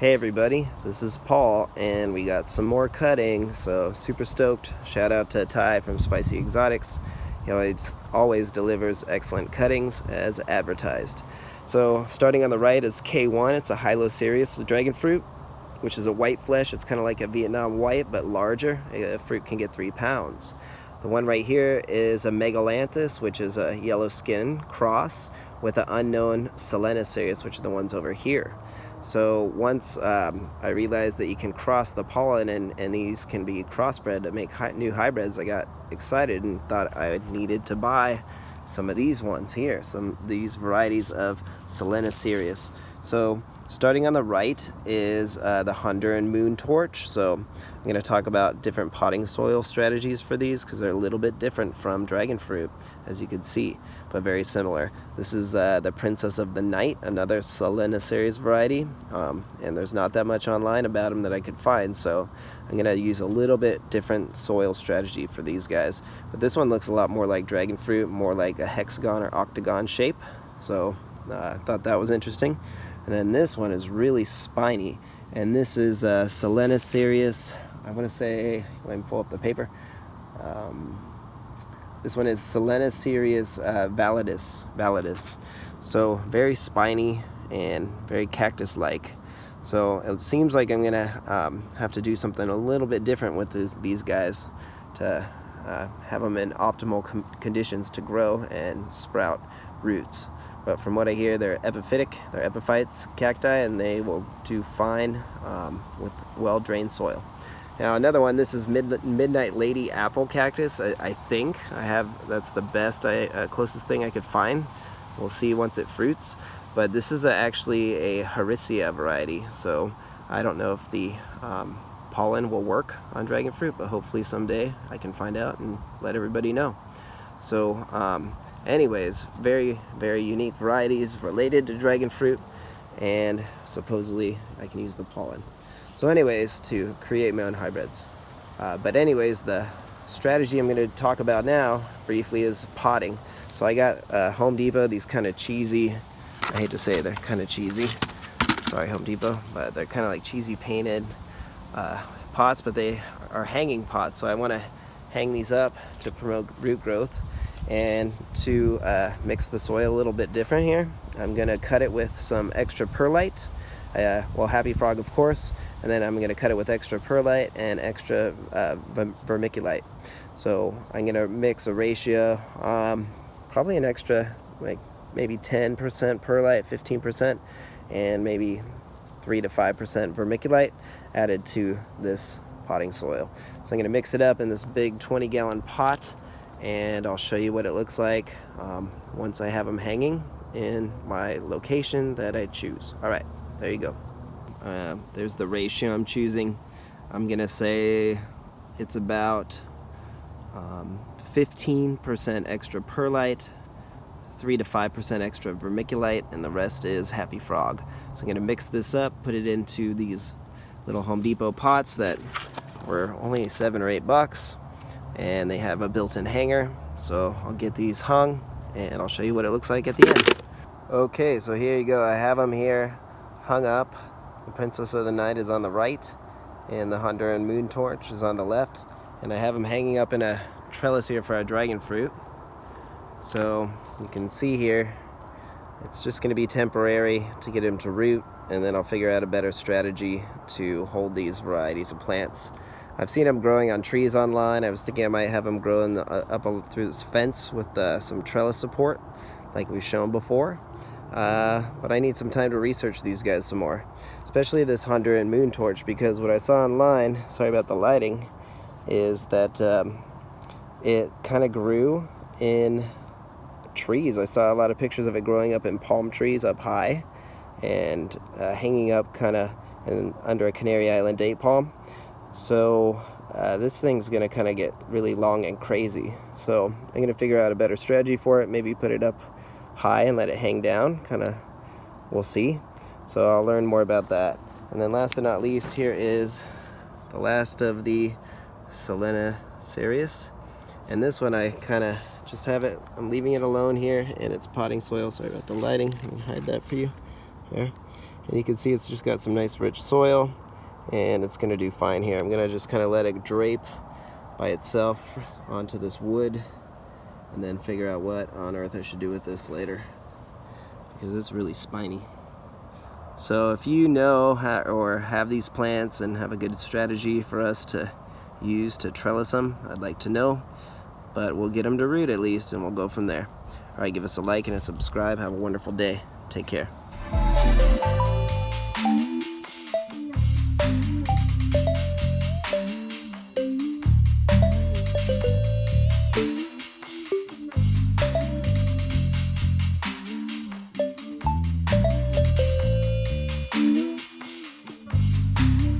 Hey everybody, this is Paul and we got some more cutting, so super stoked. Shout out to Ty from Spicy Exotics. He always delivers excellent cuttings as advertised. So starting on the right is K1. It's a Selenicereus dragon fruit, which is a white flesh. It's kind of like a Vietnam white but larger. A fruit can get 3 pounds. The one right here is a Megalanthus, which is a yellow skin cross with an unknown Selenicereus, which are the ones over here. So once I realized that you can cross the pollen and these can be crossbred to make new hybrids, I got excited and thought I needed to buy some of these ones here, these varieties of Selenicereus. So starting on the right is the Honduran Moon Torch. So I'm going to talk about different potting soil strategies for these because they're a little bit different from dragon fruit, as you can see, but very similar. This is the Princess of the Night, another Selenicereus variety, and there's not that much online about them that I could find, so I'm going to use a little bit different soil strategy for these guys. But this one looks a lot more like dragon fruit, more like a hexagon or octagon shape, so I thought that was interesting. And then this one is really spiny, and this is Selenicereus, I want to say, let me pull up the paper. This one is Selenicereus validus. So very spiny and very cactus-like. So it seems like I'm gonna have to do something a little bit different with these guys to have them in optimal conditions to grow and sprout roots. But from what I hear, they're epiphytic, they're epiphytes, cacti, and they will do fine with well-drained soil. Now another one, this is Midnight Lady Apple Cactus. I think that's the best, closest thing I could find. We'll see once it fruits. But this is actually a Harrisia variety, so I don't know if the pollen will work on dragon fruit, but hopefully someday I can find out and let everybody know. So anyways, very, very unique varieties related to dragon fruit, and supposedly I can use the pollen. So anyways, to create my own hybrids. But anyways, the strategy I'm going to talk about now briefly is potting. So I got Home Depot, these kind of cheesy, I hate to say it, they're kind of cheesy, sorry Home Depot, but they're kind of like cheesy painted pots, but they are hanging pots, so I want to hang these up to promote root growth. And to mix the soil a little bit different here, I'm going to cut it with some extra perlite, well, Happy Frog of course, and then I'm going to cut it with extra perlite and extra vermiculite. So I'm going to mix a ratio, probably an extra, like maybe 10% perlite, 15%, and maybe 3 to 5% vermiculite added to this potting soil. So I'm going to mix it up in this big 20-gallon pot, and I'll show you what it looks like once I have them hanging in my location that I choose. All right, there you go. There's the ratio I'm choosing. I'm gonna say it's about 15% extra perlite, 3 to 5% extra vermiculite, and the rest is Happy Frog. So I'm gonna mix this up, put it into these little Home Depot pots that were only $7 or $8, and they have a built-in hanger. So I'll get these hung, and I'll show you what it looks like at the end. Okay, so here you go. I have them here hung up. The Princess of the Night is on the right, and the Honduran Moon Torch is on the left. And I have them hanging up in a trellis here for our dragon fruit. So you can see here, it's just going to be temporary to get them to root, and then I'll figure out a better strategy to hold these varieties of plants. I've seen them growing on trees online. I was thinking I might have them grow up through this fence with some trellis support, like we've shown before. But I need some time to research these guys some more, especially this Honduran Moon Torch, because what I saw online, sorry about the lighting, is that it kind of grew in trees. I saw a lot of pictures of it growing up in palm trees up high and hanging up kind of under a Canary Island date palm. So this thing's gonna kind of get really long and crazy. So I'm gonna figure out a better strategy for it, maybe put it up high and let it hang down, kind of, we'll see. So I'll learn more about that. And then last but not least, here is the last of the Selenicereus, and this one I kind of just have it, I'm leaving it alone here in its potting soil. Sorry about the lighting, let me hide that for you. there. And you can see it's just got some nice rich soil, and it's gonna do fine here. I'm gonna just kind of let it drape by itself onto this wood, and then figure out what on earth I should do with this later, because it's really spiny. So if you know or have these plants and have a good strategy for us to use to trellis them, I'd like to know, but we'll get them to root at least, and we'll go from there. All right, give us a like and a subscribe. Have a wonderful day. Take care.